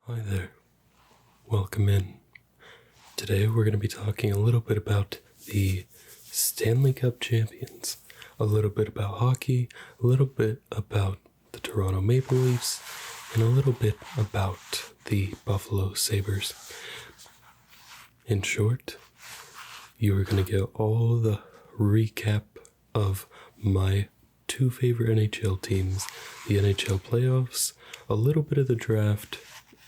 Hi there. Welcome in. Today we're going to be talking a little bit about the Stanley Cup champions, a little bit about hockey, a little bit about the Toronto Maple Leafs, and a little bit about the Buffalo Sabres. In short, you are going to get all the recap of my two favorite NHL teams, the NHL playoffs, a little bit of the draft,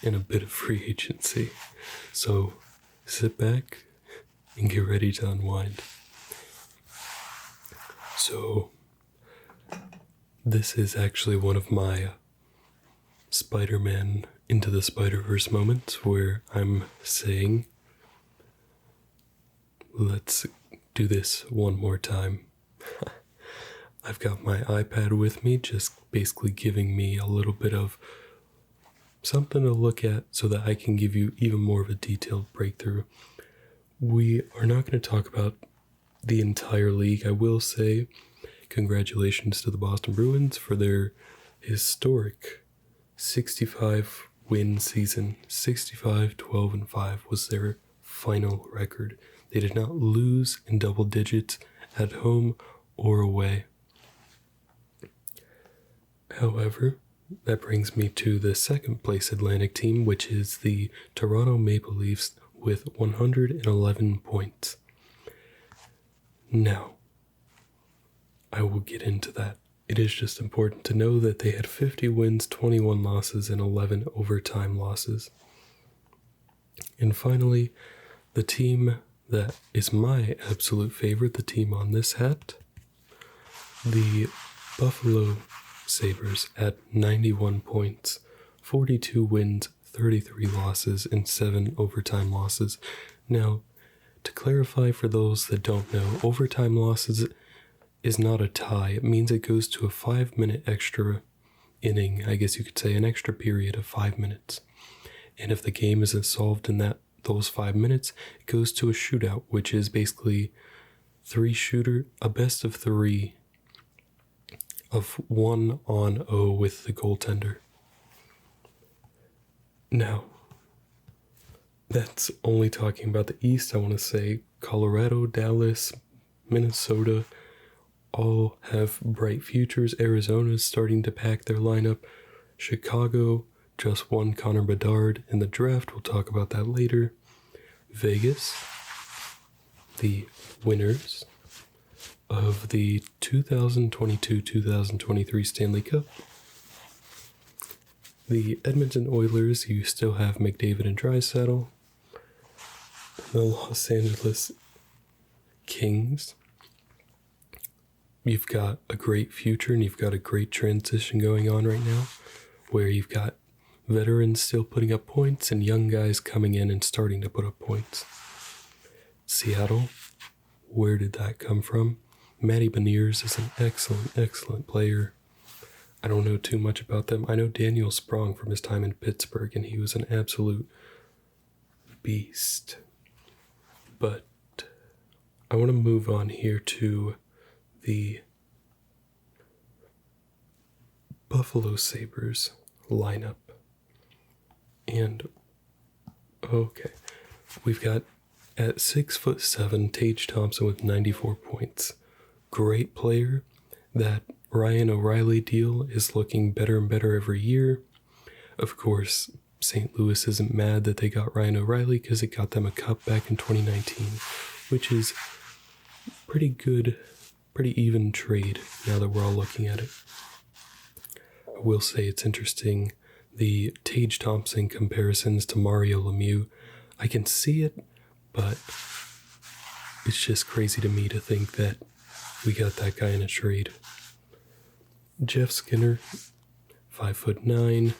and a bit of free agency. So sit back and get ready to unwind. So this is actually one of my Spider-Man Into the Spider-Verse moments where I'm saying, let's do this one more time. I've got my iPad with me, just basically giving me a little bit of something to look at so that I can give you even more of a detailed breakthrough. We are not going to talk about the entire league. I will say congratulations to the Boston Bruins for their historic 65 win season. 65-12-5 was their final record. They did not lose in double digits at home or away. However, that brings me to the second place Atlantic team, which is the Toronto Maple Leafs with 111 points. Now, I will get into that. It is just important to know that they had 50 wins, 21 losses, and 11 overtime losses. And finally, the team that is my absolute favorite, the team on this hat, the Buffalo Sabres at 91 points, 42 wins, 33 losses, and 7 overtime losses. Now, to clarify for those that don't know, overtime losses is not a tie. It means it goes to a 5-minute extra inning, I guess you could say, an extra period of 5 minutes. And if the game isn't solved in those 5 minutes, it goes to a shootout, which is basically a best of 3 of 1-on-0 with the goaltender. Now, that's only talking about the East. I want to say Colorado, Dallas, Minnesota all have bright futures. Arizona's starting to pack their lineup. Chicago just won Connor Bedard in the draft. We'll talk about that later. Vegas, the winners of the 2022-2023 Stanley Cup. The Edmonton Oilers, you still have McDavid and Draisaitl. The Los Angeles Kings, you've got a great future and you've got a great transition going on right now where you've got veterans still putting up points and young guys coming in and starting to put up points. Seattle, where did that come from? Matty Beniers is an excellent player. I don't know too much about them. I know Daniel Sprong from his time in Pittsburgh, and he was an absolute beast. But I want to move on here to the Buffalo Sabres lineup. And, okay, we've got at 6'7", Tage Thompson with 94 points. Great player. That Ryan O'Reilly deal is looking better and better every year. Of course, St. Louis isn't mad that they got Ryan O'Reilly because it got them a cup back in 2019, which is pretty good, pretty even trade now that we're all looking at it. I will say it's interesting, the Tage Thompson comparisons to Mario Lemieux. I can see it, but it's just crazy to me to think that we got that guy in a trade. Jeff Skinner, 5'9",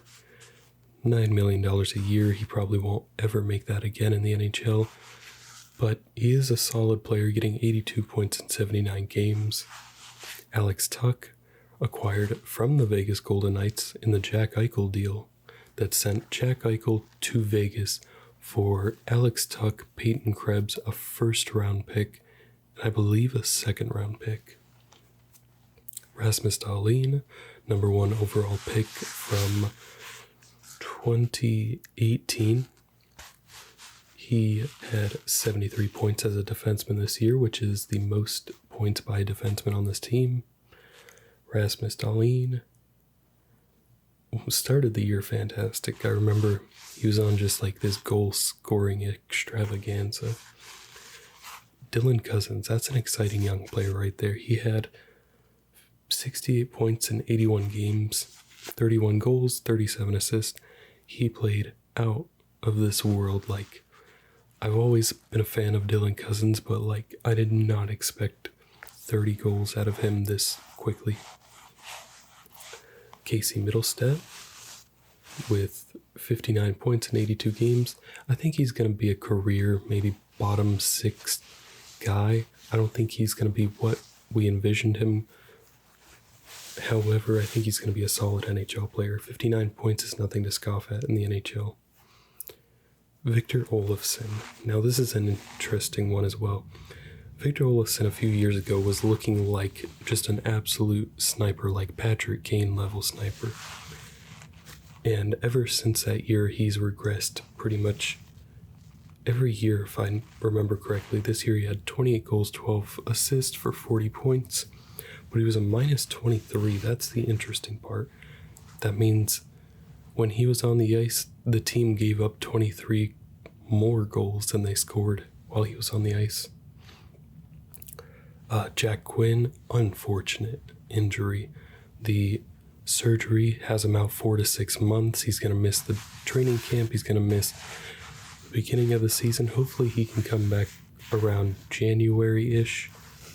$9 million a year. He probably won't ever make that again in the NHL, but he is a solid player, getting 82 points in 79 games. Alex Tuch, acquired from the Vegas Golden Knights in the Jack Eichel deal that sent Jack Eichel to Vegas for Alex Tuch, Peyton Krebs, a first-round pick, and I believe a second-round pick. Rasmus Dahlin, number 1 overall pick from 2018, he had 73 points as a defenseman this year, which is the most points by a defenseman on this team. Rasmus Dahlin started the year fantastic. I remember he was on just like this goal-scoring extravaganza. Dylan Cousins, that's an exciting young player right there. He had 68 points in 81 games, 31 goals, 37 assists. He played out of this world. Like, I've always been a fan of Dylan Cousins, but like, I did not expect 30 goals out of him this quickly. Casey Middlestead with 59 points in 82 games. I think he's going to be a career, maybe bottom 6 guy. I don't think he's going to be what we envisioned him. However, I think he's going to be a solid NHL player. 59 points is nothing to scoff at in the NHL. Victor Olofsson. Now this is an interesting one as well. Victor Olofsson a few years ago was looking like just an absolute sniper, like Patrick Kane level sniper. And ever since that year, he's regressed pretty much every year, if I remember correctly. This year he had 28 goals, 12 assists for 40 points, but he was a minus 23. That's the interesting part. That means when he was on the ice, the team gave up 23 more goals than they scored while he was on the ice. Jack Quinn, unfortunate injury. The surgery has him out 4 to 6 months. He's going to miss the training camp. He's going to miss the beginning of the season. Hopefully he can come back around January-ish,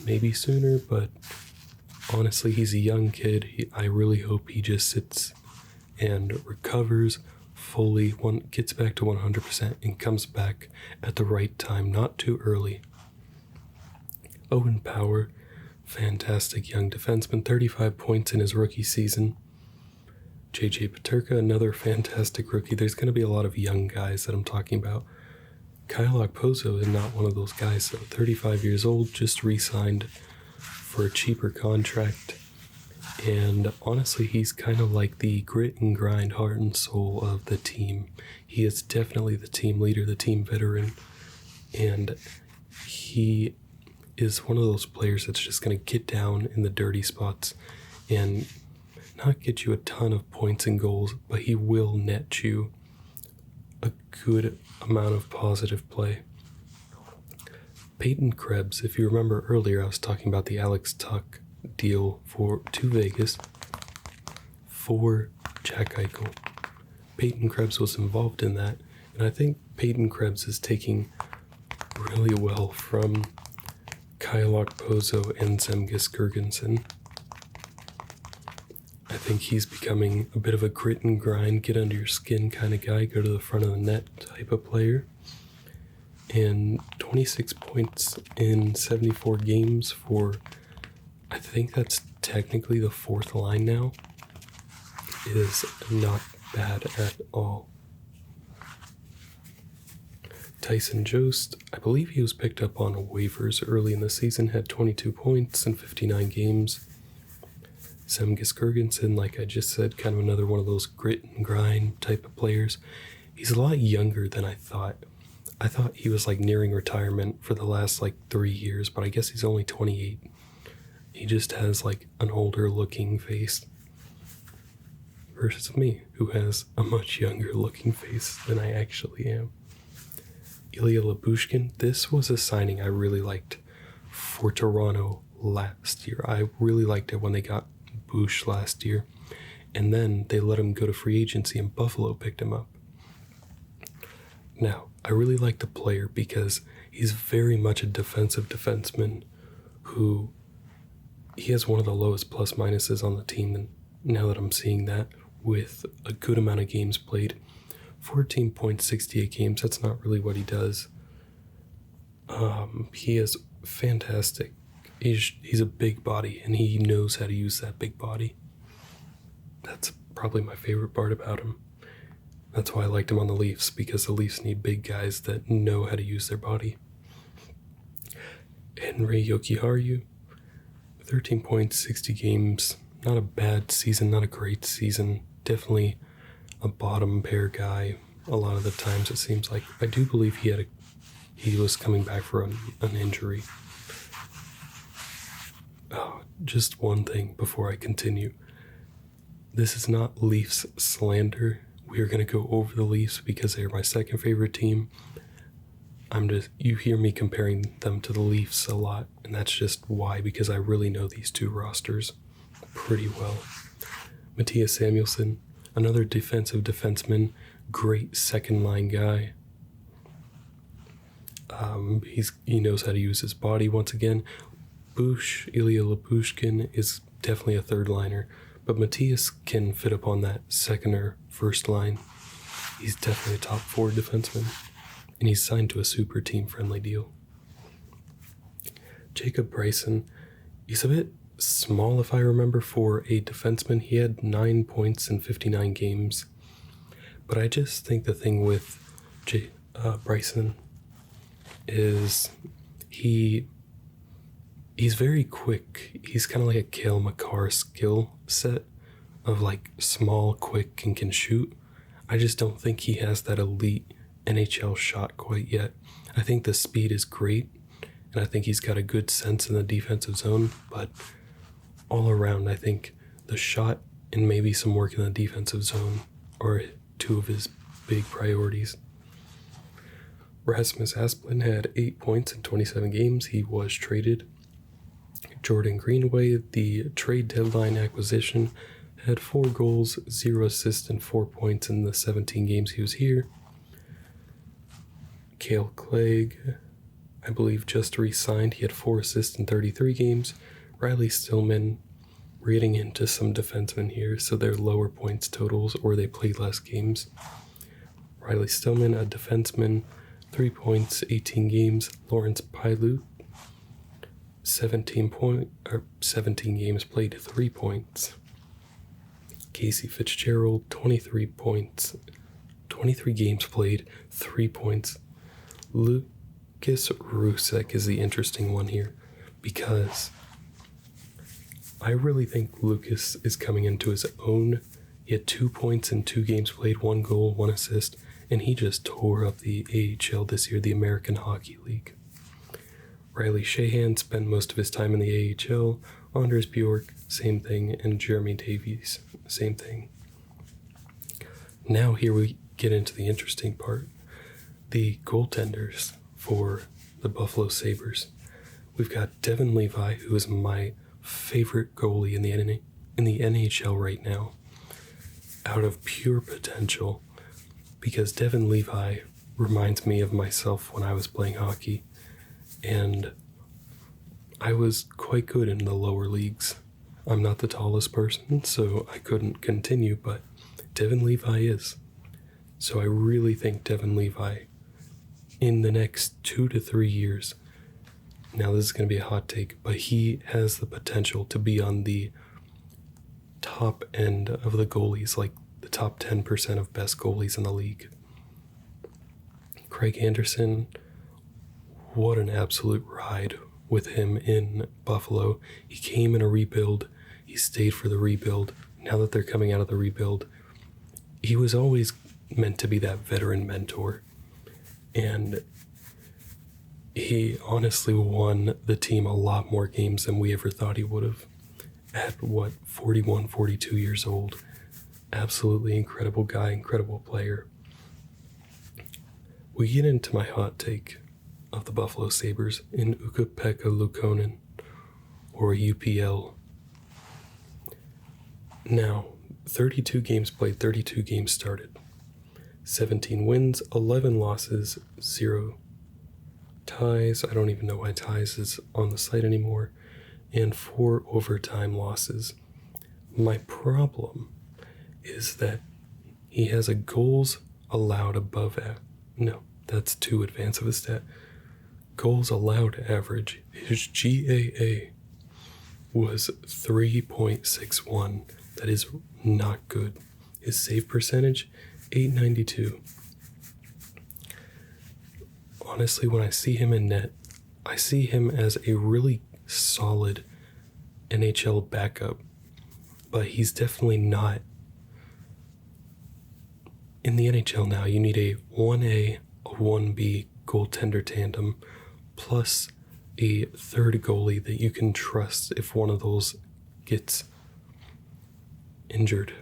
maybe sooner, but honestly, he's a young kid. I really hope he just sits and recovers fully, gets back to 100% and comes back at the right time, not too early. Owen Power, fantastic young defenseman, 35 points in his rookie season. JJ Peterka, another fantastic rookie. There's going to be a lot of young guys that I'm talking about. Kyle Okposo is not one of those guys, though. 35 years old, just re-signed for a cheaper contract. And honestly, he's kind of like the grit and grind, heart and soul of the team. He is definitely the team leader, the team veteran. And he is one of those players that's just going to get down in the dirty spots and not get you a ton of points and goals, but he will net you a good amount of positive play. Peyton Krebs, if you remember earlier, I was talking about the Alex Tuck deal to Vegas for Jack Eichel. Peyton Krebs was involved in that, and I think Peyton Krebs is taking really well from Kyle Okposo and Zemgus Girgensson. I think he's becoming a bit of a grit and grind, get under your skin kind of guy, go to the front of the net type of player. And 26 points in 74 games for, I think that's technically the 4th line now, is not bad at all. Tyson Jost, I believe he was picked up on waivers early in the season, had 22 points in 59 games. Zemgus Girgensson, like I just said, kind of another one of those grit and grind type of players. He's a lot younger than I thought. I thought he was like nearing retirement for the last like 3 years, but I guess he's only 28. He just has like an older looking face versus me, who has a much younger looking face than I actually am. Ilya Lyubushkin, this was a signing I really liked for Toronto last year. I really liked it when they got Bush last year, and then they let him go to free agency and Buffalo picked him up. Now, I really like the player because he's very much a defensive defenseman who, he has one of the lowest plus minuses on the team, and now that I'm seeing that, with a good amount of games played. 14.68 games, that's not really what he does. He is fantastic. He's a big body, and he knows how to use that big body. That's probably my favorite part about him. That's why I liked him on the Leafs, because the Leafs need big guys that know how to use their body. Henri Jokiharju, 13 points, 60 games. Not a bad season, not a great season. Definitely a bottom pair guy a lot of the times, it seems like. I do believe he was coming back from an injury. Oh, just one thing before I continue. This is not Leafs slander. We are going to go over the Leafs because they're my second favorite team. You hear me comparing them to the Leafs a lot, and that's just why, because I really know these two rosters pretty well. Mattias Samuelsson, another defensive defenseman, great second line guy. He knows how to use his body once again. Ilya Lapushkin is definitely a third liner, but Mattias can fit up on that second or first line. He's definitely a top four defenseman, and he's signed to a super team-friendly deal. Jacob Bryson, he's a bit small if I remember for a defenseman. He had 9 points in 59 games, but I just think the thing with Bryson is he's very quick. He's kind of like a Cale Makar skill set of like small, quick, and can shoot. I just don't think he has that elite NHL shot quite yet. I think the speed is great, and I think he's got a good sense in the defensive zone, but all around, I think the shot and maybe some work in the defensive zone are two of his big priorities. Rasmus Asplund had 8 points in 27 games. He was traded. Jordan Greenway, the trade deadline acquisition, had 4 goals, 0 assists, and 4 points in the 17 games he was here. Cale Clegg, I believe, just re-signed. He had 4 assists in 33 games. Riley Stillman, we're getting into some defensemen here, so they're lower points totals or they play less games. Riley Stillman, a defenseman, 3 points, 18 games. Lawrence Pilut, 17 games played, 3 points. Casey Fitzgerald, 23 points, 23 games played, 3 points. Lucas Rusek is the interesting one here because I really think Lucas is coming into his own. He had 2 points in 2 games played, 1 goal, 1 assist, and he just tore up the AHL this year, the American Hockey League. Riley Sheahan spent most of his time in the AHL. Anders Bjork, same thing, and Jeremy Davies, same thing. Now here we get into the interesting part. The goaltenders for the Buffalo Sabres. We've got Devin Levi, who is my favorite goalie in the NHL right now, out of pure potential, because Devin Levi reminds me of myself when I was playing hockey, and I was quite good in the lower leagues. I'm not the tallest person, so I couldn't continue, but Devin Levi is. So I really think Devin Levi, in the next 2 to 3 years, now this is going to be a hot take, but he has the potential to be on the top end of the goalies, like the top 10% of best goalies in the league. Craig Anderson, what an absolute ride with him in Buffalo. He came in a rebuild. He stayed for the rebuild. Now that they're coming out of the rebuild, he was always meant to be that veteran mentor. And he honestly won the team a lot more games than we ever thought he would have. At 41, 42 years old. Absolutely incredible guy, incredible player. We get into my hot take of the Buffalo Sabres in Ukko-Pekka Luukkonen, or UPL. Now, 32 games played, 32 games started. 17 wins, 11 losses, 0 ties. I don't even know why ties is on the site anymore. And 4 overtime losses. My problem is that he has a goals allowed above no, that's too advanced of a stat. Goals allowed average. His GAA was 3.61. That is not good. His save percentage, 892. Honestly, when I see him in net, I see him as a really solid NHL backup, but he's definitely not in the NHL now, you need a 1A, a 1B goaltender tandem, plus a third goalie that you can trust if one of those gets injured.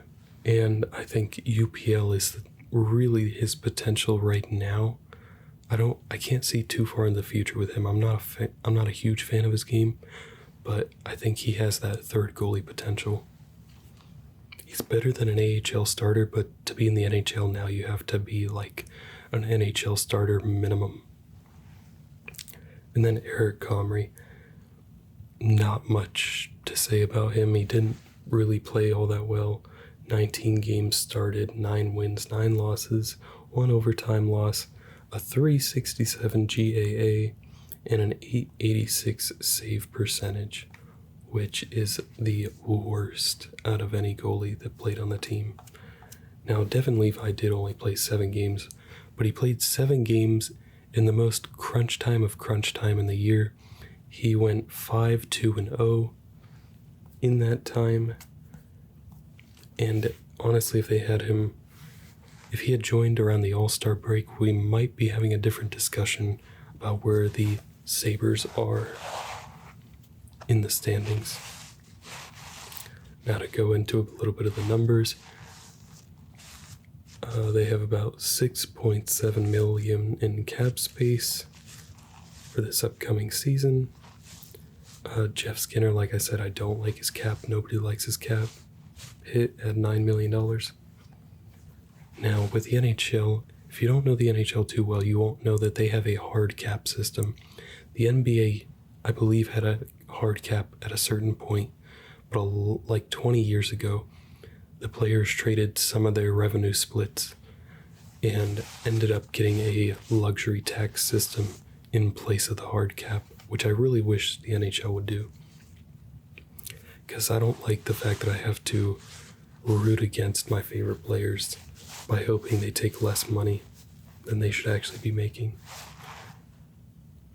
And I think UPL is really his potential right now. I can't see too far in the future with him. I'm not a huge fan of his game, but I think he has that third goalie potential. He's better than an AHL starter, but to be in the NHL now, you have to be like an NHL starter minimum. And then Eric Comrie, not much to say about him. He didn't really play all that well. 19 games started, 9 wins, 9 losses, 1 overtime loss, a 367 GAA, and an 886 save percentage, which is the worst out of any goalie that played on the team. Now, Devin Levi did only play 7 games, but he played 7 games in the most crunch time of crunch time in the year. He went 5-2-0 in that time. And honestly, if he had joined around the All-Star break, we might be having a different discussion about where the Sabres are in the standings. Now to go into a little bit of the numbers, they have about $6.7 million in cap space for this upcoming season. Jeff Skinner, like I said, I don't like his cap. Nobody likes his cap. Hit at $9 million. Now, with the NHL, if you don't know the NHL too well, you won't know that they have a hard cap system. The NBA, I believe, had a hard cap at a certain point, but like 20 years ago, the players traded some of their revenue splits and ended up getting a luxury tax system in place of the hard cap, which I really wish the NHL would do. Because I don't like the fact that I have to root against my favorite players by hoping they take less money than they should actually be making.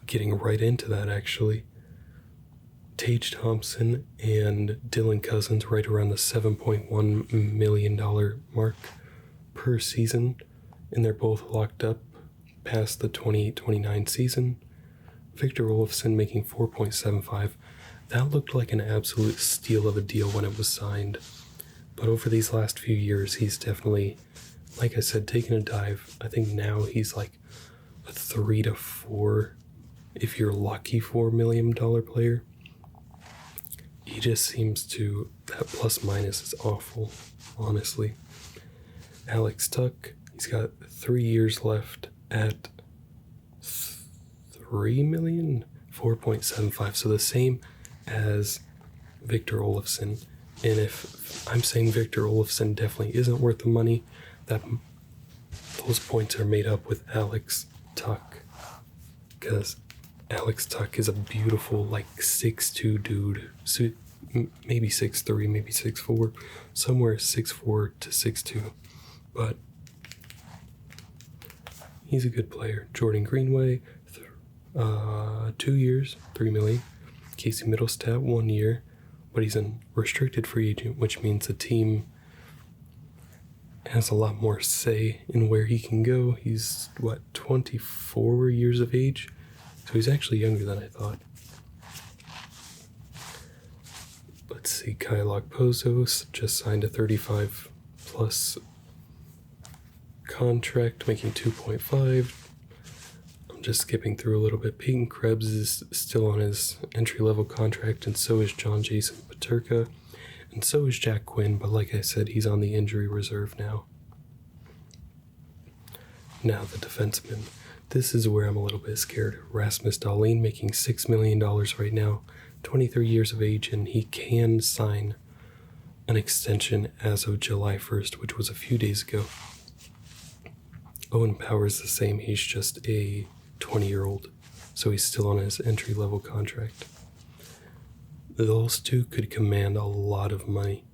Getting right into that, actually, Tage Thompson and Dylan Cousins right around the $7.1 million mark per season, and they're both locked up past the 28-29 season. Victor Olofsson making $4.75. That looked like an absolute steal of a deal when it was signed. But over these last few years, he's definitely, like I said, taken a dive. I think now he's like a 3 to 4, if you're lucky, $4 million player. He just seems to, that plus minus is awful, honestly. Alex Tuck, he's got 3 years left at $3 million, 4.75, so the same as Victor Olofsson. And if I'm saying Victor Olofsson definitely isn't worth the money, those points are made up with Alex Tuck, because Alex Tuck is a beautiful, like, 6'2" dude, so maybe 6'3", maybe 6'4", somewhere 6'4" to 6'2", but he's a good player. Jordan Greenway, 2 years, $3 million. Casey Middlestat, 1 year, but he's a restricted free agent, which means the team has a lot more say in where he can go. He's, 24 years of age? So he's actually younger than I thought. Let's see, Kyle Okposo just signed a 35-plus contract, making 2.5. I'm just skipping through a little bit. Peyton Krebs is still on his entry-level contract, and so is John Jason Paterka, and so is Jack Quinn, but like I said, he's on the injury reserve now. Now the defenseman. This is where I'm a little bit scared. Rasmus Dahlin making $6 million right now, 23 years of age, and he can sign an extension as of July 1st, which was a few days ago. Owen Power's the same. He's just a 20-year-old, so he's still on his entry-level contract. Those two could command a lot of money,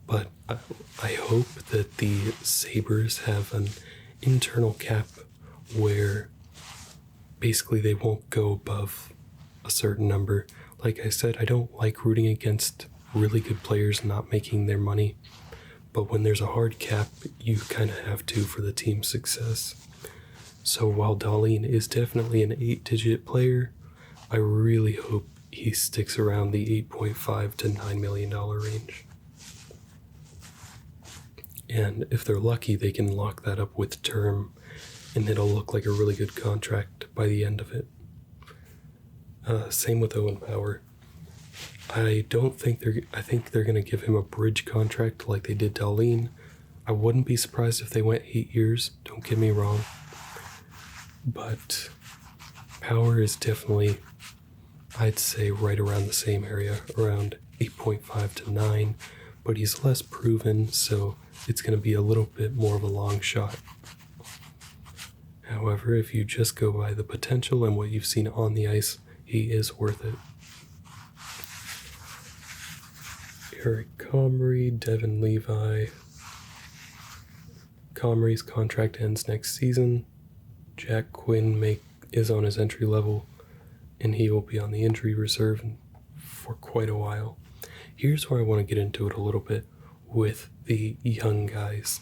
but I hope that the Sabres have an internal cap where basically they won't go above a certain number. Like I said, I don't like rooting against really good players not making their money, but when there's a hard cap, you kind of have to for the team's success. So while Dahlin is definitely an 8-digit player, I really hope he sticks around the $8.5 to $9 million range. And if they're lucky, they can lock that up with term, and it'll look like a really good contract by the end of it. Same with Owen Power. I think they're going to give him a bridge contract like they did Dahlin. I wouldn't be surprised if they went 8 years, don't get me wrong. But Power is definitely, I'd say, right around the same area, around 8.5 to 9, but he's less proven, so it's going to be a little bit more of a long shot. However, if you just go by the potential and what you've seen on the ice, he is worth it. Eric Comrie, Devin Levi. Comrie's contract ends next season. Jack Quinn is on his entry level, and he will be on the injury reserve for quite a while. Here's where I want to get into it a little bit with the young guys.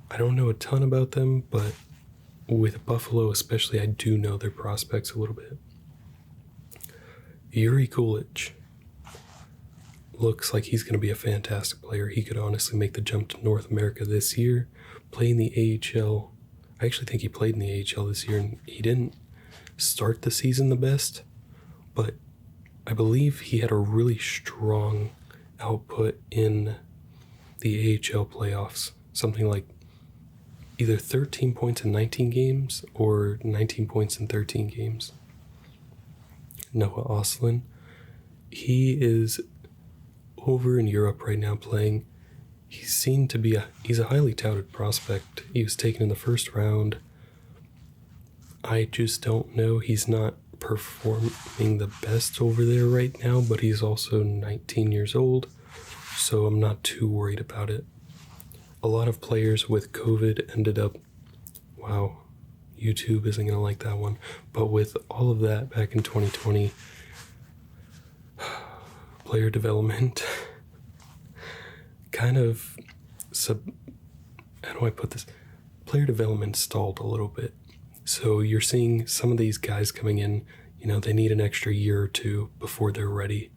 I don't know a ton about them, but with Buffalo especially, I do know their prospects a little bit. Yuri Kulich looks like he's going to be a fantastic player. He could honestly make the jump to North America this year, play in the AHL. I actually think he played in the AHL this year, and he didn't start the season the best, but I believe he had a really strong output in the AHL playoffs. Something like either 13 points in 19 games or 19 points in 13 games. Noah Ostlund, he is over in Europe right now playing. He's seen to be he's a highly touted prospect. He was taken in the first round. I just don't know. He's not performing the best over there right now, but he's also 19 years old, so I'm not too worried about it. A lot of players with COVID ended up, wow, YouTube isn't going to like that one, but with all of that back in 2020, player development kind of, how do I put this? Player development stalled a little bit. So you're seeing some of these guys coming in, they need an extra year or two before they're ready.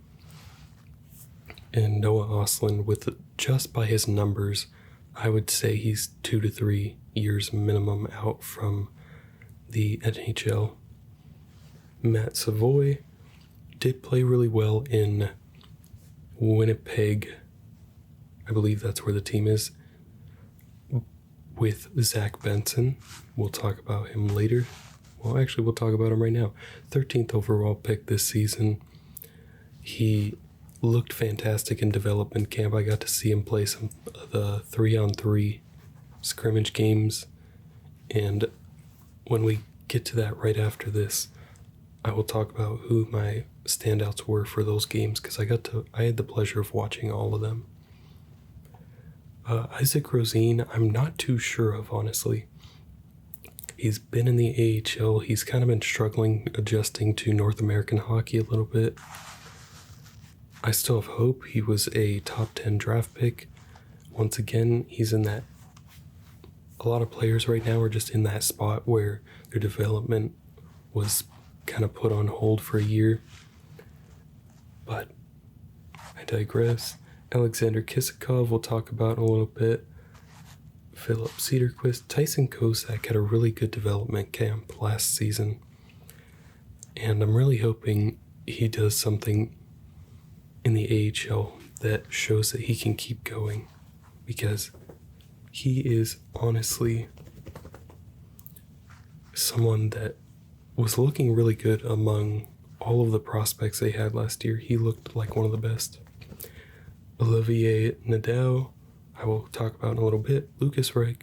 And Noah Ostlund, just by his numbers, I would say he's 2 to 3 years minimum out from the NHL. Matt Savoy did play really well in Winnipeg. I believe that's where the team is. With Zach Benson. We'll talk about him later. Well, actually, we'll talk about him right now. 13th overall pick this season. He looked fantastic in development camp. I got to see him play some of the 3-on-3 scrimmage games. And when we get to that right after this, I will talk about who my standouts were for those games, because I had the pleasure of watching all of them. Isaac Rosine, I'm not too sure of, honestly. He's been in the AHL. He's kind of been struggling adjusting to North American hockey a little bit. I still have hope. He was a top 10 draft pick. Once again, he's in that. A lot of players right now are just in that spot where their development was kind of put on hold for a year. But I digress. Alexander Kisakov we'll talk about in a little bit. Philip Cedarquist. Tyson Kosak had a really good development camp last season. And I'm really hoping he does something in the AHL that shows that he can keep going. Because he is honestly someone that was looking really good among all of the prospects they had last year. He looked like one of the best. Olivier Nadal, I will talk about in a little bit. Lucas Rusek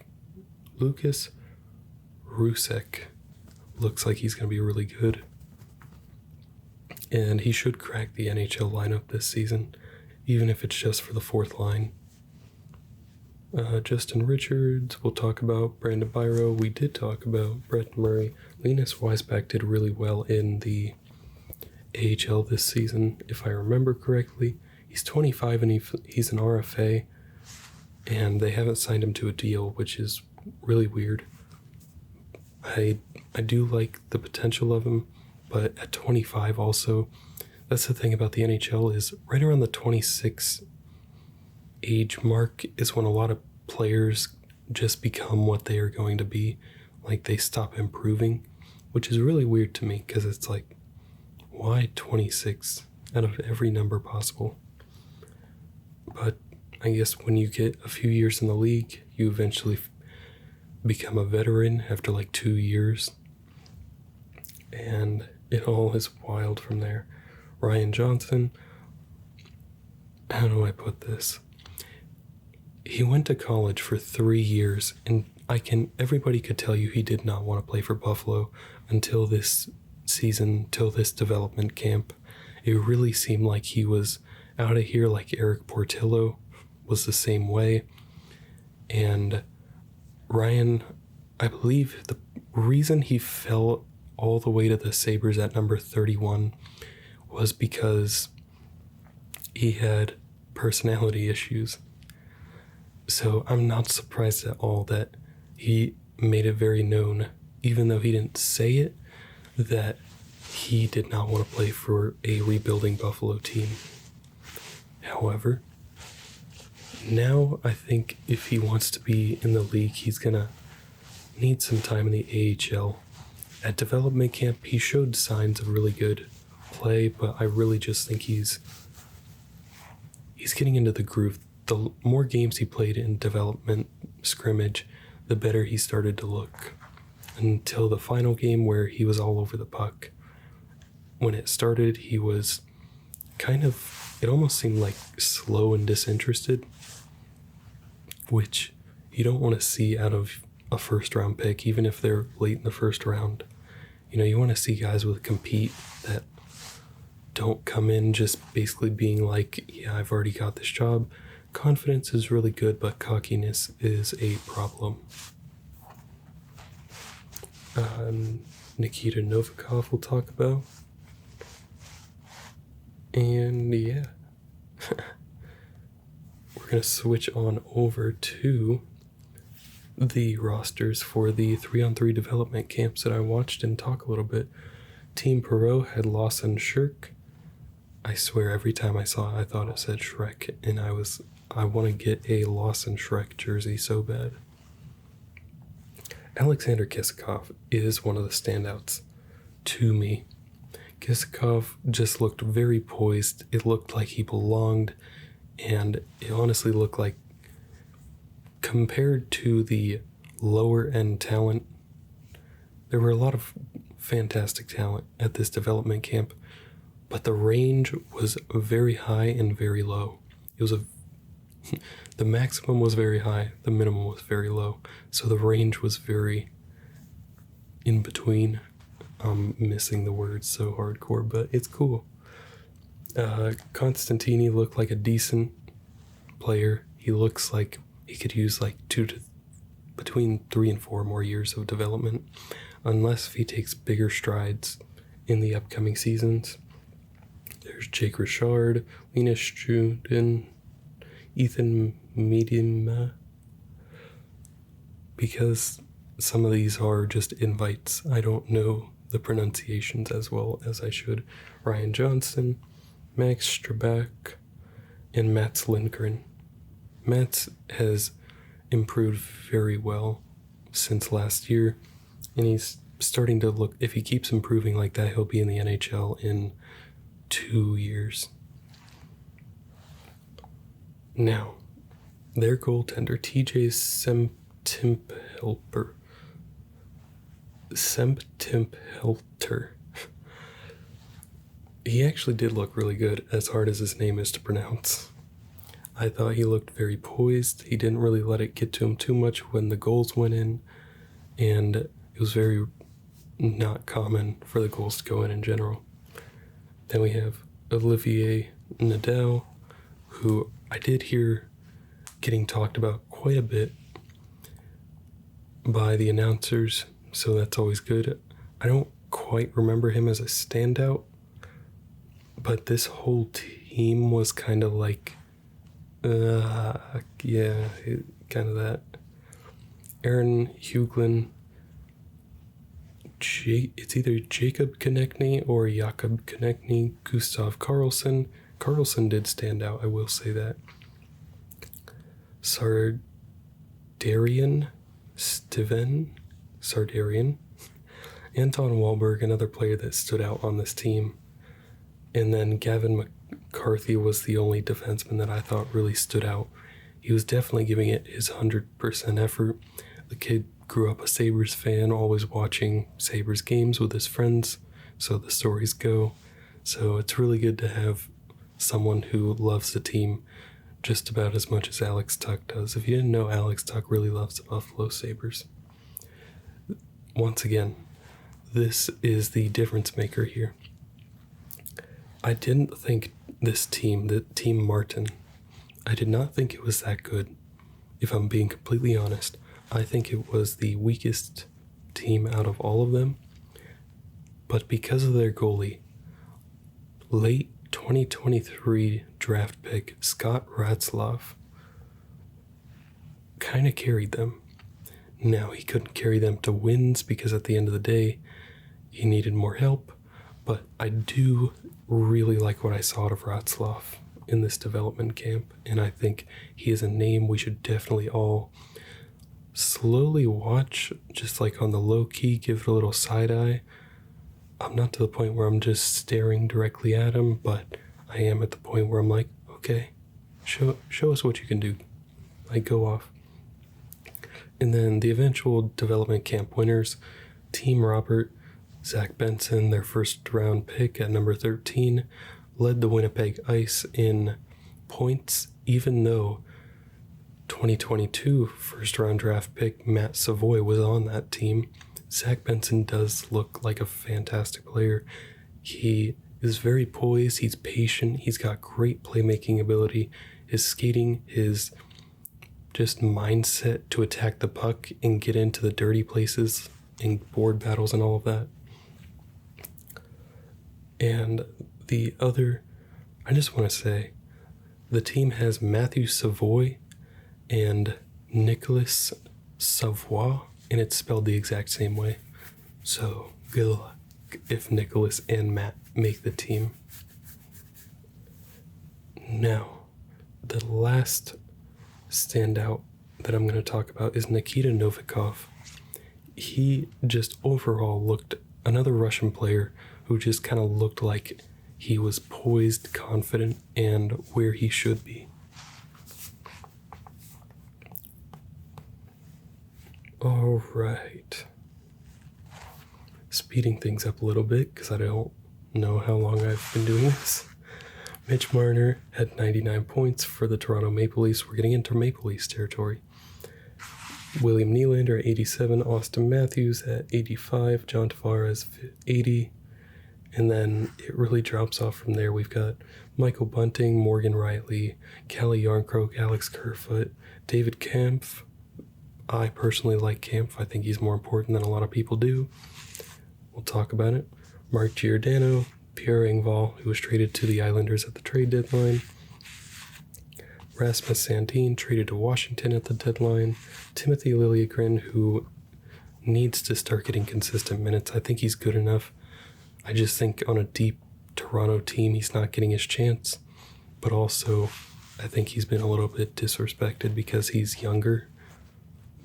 looks like he's going to be really good. And he should crack the NHL lineup this season, even if it's just for the fourth line. Justin Richards, we'll talk about. Brandon Byro, we did talk about. Brett Murray. Linus Weisbach did really well in the AHL this season, if I remember correctly. He's 25 and he's an RFA. and they haven't signed him to a deal, which is really weird. I do like the potential of him, but at 25 also, that's the thing about the NHL is right around the 26 age mark is when a lot of players just become what they are going to be. Like they stop improving, which is really weird to me because it's like, why 26 out of every number possible? But I guess when you get a few years in the league, you eventually become a veteran after like 2 years. And it all is wild from there. Ryan Johnson, how do I put this? He went to college for 3 years, and everybody could tell you he did not want to play for Buffalo until this season, till this development camp. It really seemed like he was out of here, like Eric Portillo was the same way. And Ryan, I believe the reason he fell all the way to the Sabres at number 31 was because he had personality issues. So I'm not surprised at all that he made it very known, even though he didn't say it, that he did not want to play for a rebuilding Buffalo team. However, now I think if he wants to be in the league, he's going to need some time in the AHL. At development camp, he showed signs of really good play, but I really just think he's getting into the groove. The more games he played in development scrimmage, the better he started to look. Until the final game where he was all over the puck. When it started, he was it almost seemed like slow and disinterested, which you don't want to see out of a first round pick, even if they're late in the first round. You want to see guys with compete that don't come in just basically being like, yeah, I've already got this job. Confidence is really good, but cockiness is a problem. Nikita Novikov we'll talk about. And yeah. We're going to switch on over to the rosters for the 3-on-3 development camps that I watched and talk a little bit. Team Perot had Lawson Shirk. I swear every time I saw it, I thought it said Shrek, and I want to get a Lawson Shrek jersey so bad. Alexander Kisakov is one of the standouts to me. Kisakov just looked very poised. It looked like he belonged, and it honestly looked like, compared to the lower end talent, there were a lot of fantastic talent at this development camp, but the range was very high and very low. The maximum was very high, the minimum was very low, so the range was very in between. I'm missing the words so hardcore, but it's cool. Constantini looked like a decent player. He looks like he could use like between 3 and 4 more years of development, unless he takes bigger strides in the upcoming seasons. There's Jake Richard, Linus Struden, Ethan Medium, because some of these are just invites. I don't know the pronunciations as well as I should. Ryan Johnson, Max Strabak, and Mats Lindgren. Mats has improved very well since last year, and he's starting to look, if he keeps improving like that, he'll be in the NHL in 2 years. Now, their goaltender, TJ Semptimphelter. He actually did look really good, as hard as his name is to pronounce. I thought he looked very poised. He didn't really let it get to him too much when the goals went in, and it was very not common for the goals to go in general. Then we have Olivier Nadal, who I did hear getting talked about quite a bit by the announcers, so that's always good. I don't quite remember him as a standout, but this whole team was kind of like Yeah, kind of that. Aaron Huglin. It's either Jacob Konechny or Jakob Konechny. Gustav Carlson. Carlson did stand out, I will say that. Sardarian. Sardarian. Anton Wahlberg, another player that stood out on this team. And then Gavin McCarthy was the only defenseman that I thought really stood out. He was definitely giving it his 100% effort. The kid grew up a Sabres fan, always watching Sabres games with his friends, so the stories go. So it's really good to have someone who loves the team just about as much as Alex Tuck does. If you didn't know, Alex Tuck really loves the Buffalo Sabres. Once again, this is the difference maker here. I didn't think this team, the Team Martin, I did not think it was that good. If I'm being completely honest, I think it was the weakest team out of all of them. But because of their goalie, late 2023 draft pick Scott Ratzlaff kind of carried them. Now, he couldn't carry them to wins because at the end of the day, he needed more help. But I do really like what I saw of Ratzlaff in this development camp, and I think he is a name we should definitely all slowly watch, just like on the low key, give it a little side eye. I'm not to the point where I'm just staring directly at him, but I am at the point where I'm like, okay, show us what you can do. Like, go off. And then the eventual development camp winners, Team Robert, Zach Benson, their first round pick at number 13, led the Winnipeg Ice in points, even though 2022 first round draft pick Matt Savoy was on that team. Zach Benson does look like a fantastic player. He is very poised, he's patient, he's got great playmaking ability. His skating, his just mindset to attack the puck and get into the dirty places in board battles and all of that. And the other, I just want to say, the team has Matthew Savoy and Nicholas Savoie, and it's spelled the exact same way. So good luck if Nicholas and Matt make the team. Now, the last standout that I'm going to talk about is Nikita Novikov. He just overall looked, another Russian player who just kind of looked like he was poised, confident, and where he should be. All right. Speeding things up a little bit because I don't know how long I've been doing this. Mitch Marner had 99 points for the Toronto Maple Leafs. We're getting into Maple Leafs territory. William Nylander at 87, Austin Matthews at 85, John Tavares 80, and then it really drops off from there. We've got Michael Bunting, Morgan Riley, Calle Yarncroke, Alex Kerfoot, David Kampf. I personally like Kampf. I think he's more important than a lot of people do. We'll talk about it. Mark Giordano, Pierre Engvall, who was traded to the Islanders at the trade deadline. Rasmus Sandin, traded to Washington at the deadline. Timothy Liljegren, who needs to start getting consistent minutes. I think he's good enough. I just think on a deep Toronto team, he's not getting his chance. But also, I think he's been a little bit disrespected because he's younger.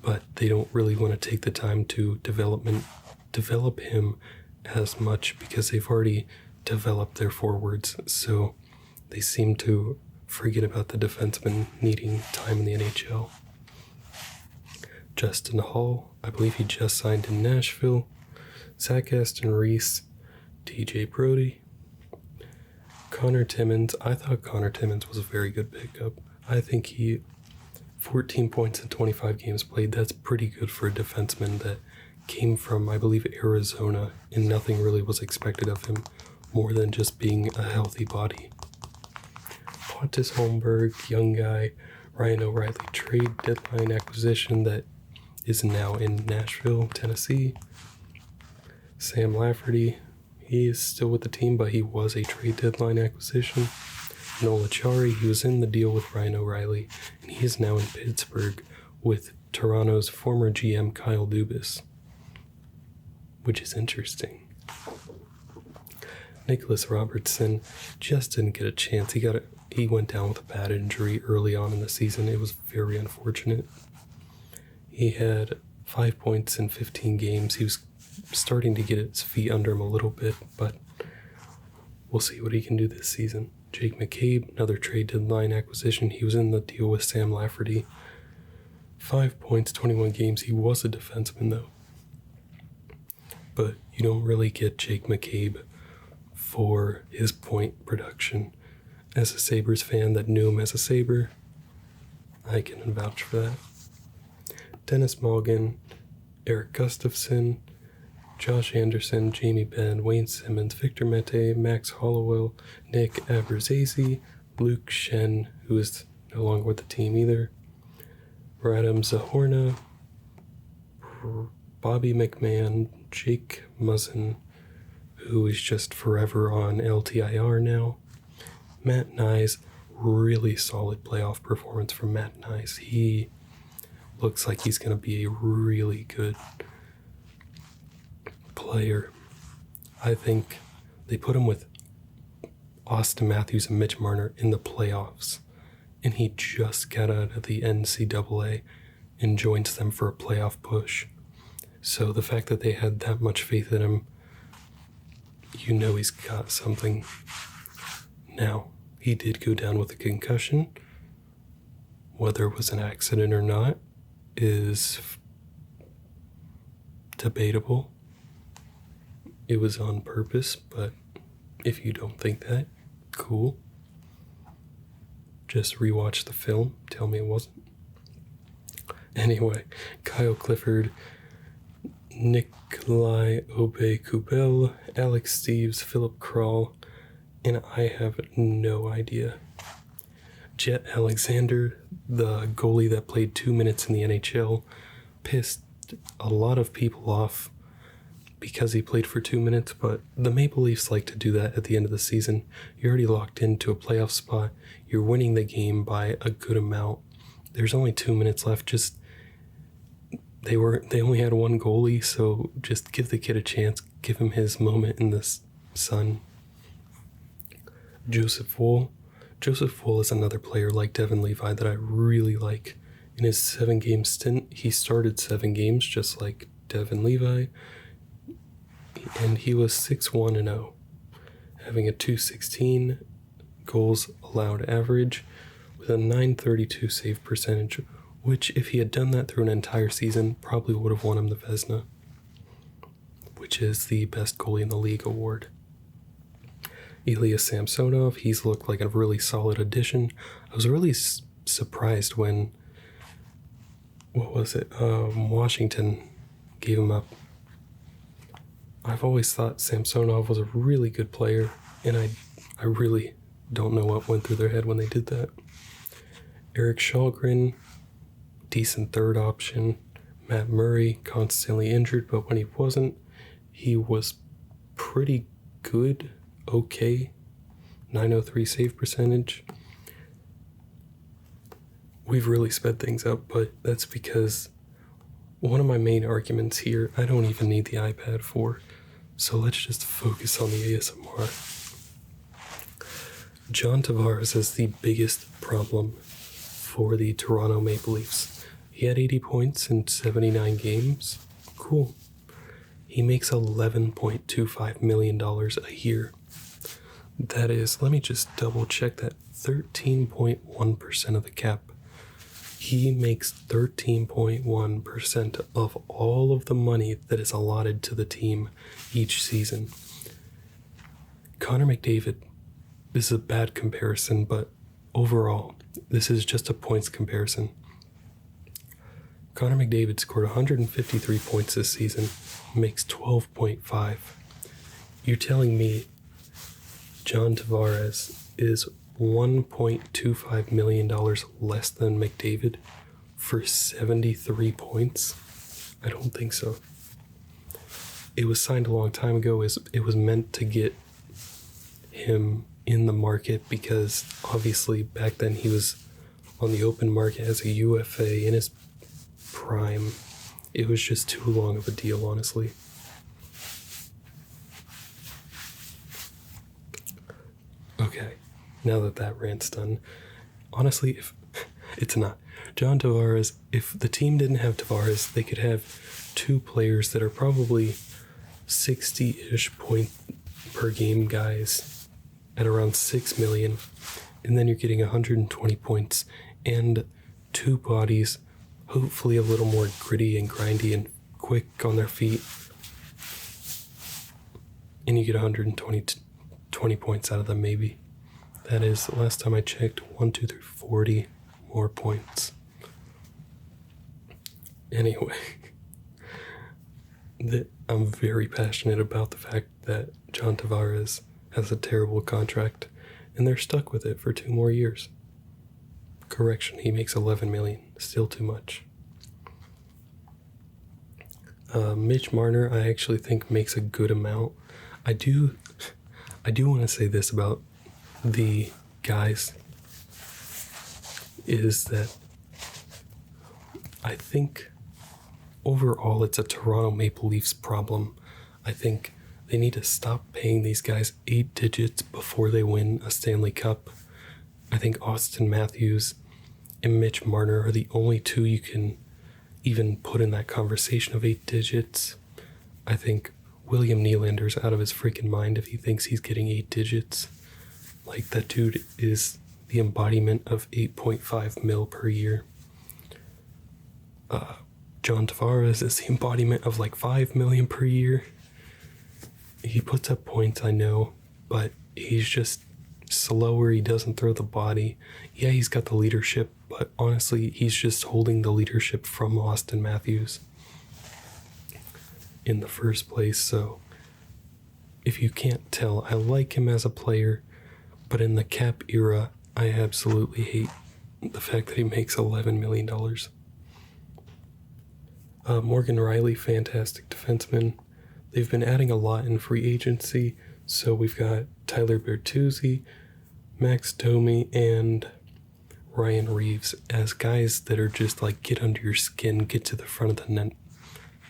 But they don't really want to take the time to develop him as much because they've already developed their forwards. So they seem to forget about the defenseman needing time in the NHL. Justin Hall, I believe he just signed in Nashville. Zach Aston Reese, TJ Brody. Connor Timmins, I thought Connor Timmins was a very good pickup. I think he, 14 points in 25 games played, that's pretty good for a defenseman that came from, I believe, Arizona, and nothing really was expected of him more than just being a healthy body. Pontus Holmberg, young guy, Ryan O'Reilly trade deadline acquisition that is now in Nashville, Tennessee. Sam Lafferty, he is still with the team, but he was a trade deadline acquisition. Noel Acciari. He was in the deal with Ryan O'Reilly, and he is now in Pittsburgh with Toronto's former GM Kyle Dubas, which is interesting. Nicholas Robertson just didn't get a chance. He went down with a bad injury early on in the season. It was very unfortunate. He had 5 points in 15 games. He was starting to get his feet under him a little bit, but we'll see what he can do this season. Jake McCabe, another trade deadline acquisition. He was in the deal with Sam Lafferty. 5 points, 21 games. He was a defenseman, though. But you don't really get Jake McCabe for his point production. As a Sabres fan that knew him as a Sabre, I can vouch for that. Dennis Morgan, Eric Gustafson, Josh Anderson, Jamie Benn, Wayne Simmons, Victor Mete, Max Hollowell, Nick Abruzzese, Luke Shen, who is no longer with the team either, Radim Zahorna, Bobby McMahon, Jake Muzzin, who is just forever on LTIR now, Matt Nyes, really solid playoff performance from Matt Nyes. He looks like he's going to be a really good player. I think they put him with Austin Matthews and Mitch Marner in the playoffs, and he just got out of the NCAA and joins them for a playoff push. So the fact that they had that much faith in him, you know he's got something. Now, he did go down with a concussion. Whether it was an accident or not is debatable. It was on purpose, but if you don't think that, cool. Just rewatch the film, tell me it wasn't. Anyway, Kyle Clifford, Nikolai Aube-Kubel, Alex Steves, Philip Kral, and I have no idea. Jet Alexander, the goalie that played 2 minutes in the NHL, pissed a lot of people off because he played for 2 minutes, but the Maple Leafs like to do that at the end of the season. You're already locked into a playoff spot. You're winning the game by a good amount. There's only 2 minutes left. They only had one goalie, so just give the kid a chance. Give him his moment in the sun. Joseph Woll is another player like Devin Levi that I really like. In his 7-game stint, he started 7 games just like Devin Levi, and he was 6-1-0, having a .216 goals allowed average with a .932 save percentage, which if he had done that through an entire season, probably would have won him the Vezina, which is the best goalie in the league award. Elias Samsonov, he's looked like a really solid addition. I was really surprised when, Washington gave him up. I've always thought Samsonov was a really good player, and I really don't know what went through their head when they did that. Eric Shalgren, decent third option. Matt Murray, constantly injured, but when he wasn't, he was pretty good. Okay, .903 save percentage. We've really sped things up, but that's because one of my main arguments here, I don't even need the iPad for, so let's just focus on the ASMR. John Tavares is the biggest problem for the Toronto Maple Leafs. He had 80 points in 79 games. Cool. He makes $11.25 million a year. That is, let me just double check that, 13.1% of the cap. He makes 13.1% of all of the money that is allotted to the team each season. Connor McDavid, this is a bad comparison, but overall, this is just a points comparison. Connor McDavid scored 153 points this season, makes 12.5. You're telling me John Tavares is $1.25 million less than McDavid for 73 points? I don't think so. It was signed a long time ago. It was meant to get him in the market because obviously back then he was on the open market as a UFA in his prime. It was just too long of a deal, honestly. Okay, now that rant's done, honestly, if it's not John Tavares, if the team didn't have Tavares, they could have two players that are probably 60-ish point per game guys at around 6 million, and then you're getting 120 points and two bodies, hopefully a little more gritty and grindy and quick on their feet, and you get 120 points out of them, maybe. That is, last time I checked, 1, 2, 3, 40 more points. Anyway, I'm very passionate about the fact that John Tavares has a terrible contract, and they're stuck with it for 2 more years. Correction, he makes 11 million, still too much. Mitch Marner, I actually think makes a good amount. I do want to say this about the guys, is that I think overall it's a Toronto Maple Leafs problem. I think they need to stop paying these guys 8 digits before they win a Stanley Cup. I think Austin Matthews and Mitch Marner are the only two you can even put in that conversation of 8 digits. I think William Nylander's out of his freaking mind if he thinks he's getting 8 digits. Like, that dude is the embodiment of 8.5 mil per year. John Tavares is the embodiment of like 5 million per year. He puts up points, I know, but he's just slower. He doesn't throw the body. Yeah, he's got the leadership, but honestly, he's just holding the leadership from Austin Matthews in the first place. So if you can't tell, I like him as a player, but in the cap era, I absolutely hate the fact that he makes $11 million. Morgan Riley, fantastic defenseman. They've been adding a lot in free agency, so we've got Tyler Bertuzzi, Max Domi, and Ryan Reeves as guys that are just like, get under your skin, get to the front of the net.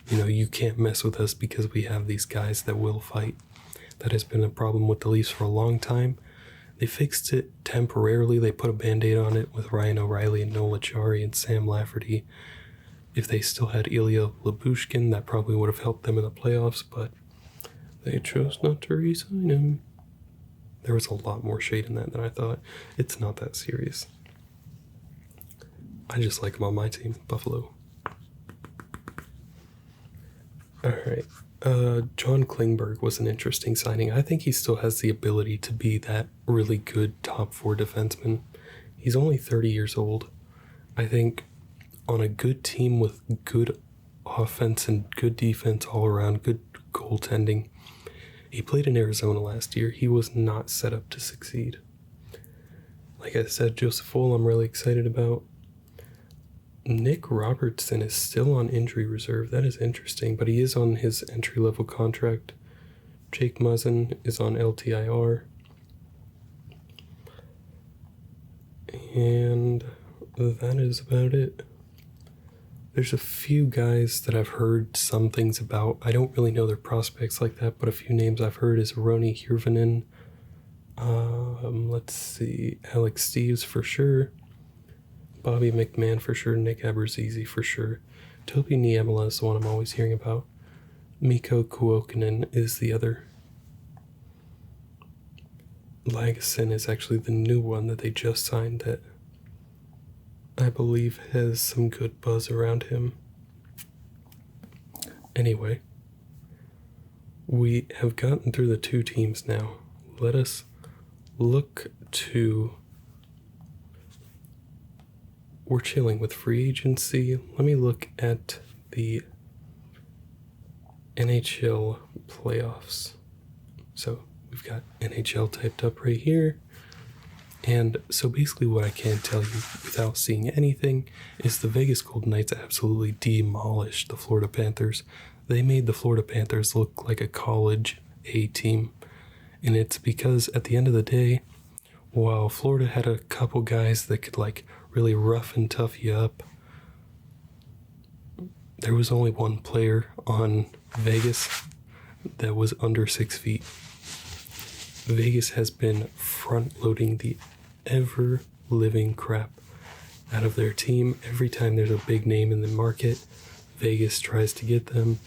You know, you can't mess with us because we have these guys that will fight. That has been a problem with the Leafs for a long time. They fixed it temporarily. They put a Band-Aid on it with Ryan O'Reilly and Noel Acciari and Sam Lafferty. If they still had Ilya Lyubushkin, that probably would have helped them in the playoffs, but they chose not to re-sign him. There was a lot more shade in that than I thought. It's not that serious. I just like him on my team, Buffalo. Alright, John Klingberg was an interesting signing. I think he still has the ability to be that really good top 4 defenseman. He's only 30 years old. I think on a good team with good offense and good defense all around, good goaltending. He played in Arizona last year. He was not set up to succeed. Like I said, Joseph Woll I'm really excited about. Nick Robertson is still on injury reserve. That is interesting, but he is on his entry-level contract. Jake Muzzin is on LTIR. And that is about it. There's a few guys that I've heard some things about. I don't really know their prospects like that, but a few names I've heard is Roni Hirvonen. Let's see. Alex Steves for sure. Bobby McMahon for sure. Nick Abruzzese for sure. Topi Niemela is the one I'm always hearing about. Mikko Kuokkanen is the other. Lagesson is actually the new one that they just signed that I believe has some good buzz around him. Anyway, we have gotten through the 2 teams now. Let us look to... We're chilling with free agency. Let me look at the NHL playoffs. So we've got NHL typed up right here. And so basically what I can tell you without seeing anything is the Vegas Golden Knights absolutely demolished the Florida Panthers. They made the Florida Panthers look like a college A team. And it's because at the end of the day, while Florida had a couple guys that could like really rough and tough you up, there was only one player on Vegas that was under 6 feet. Vegas has been front loading the ever living crap out of their team. Every time there's a big name in the market, Vegas tries to get them.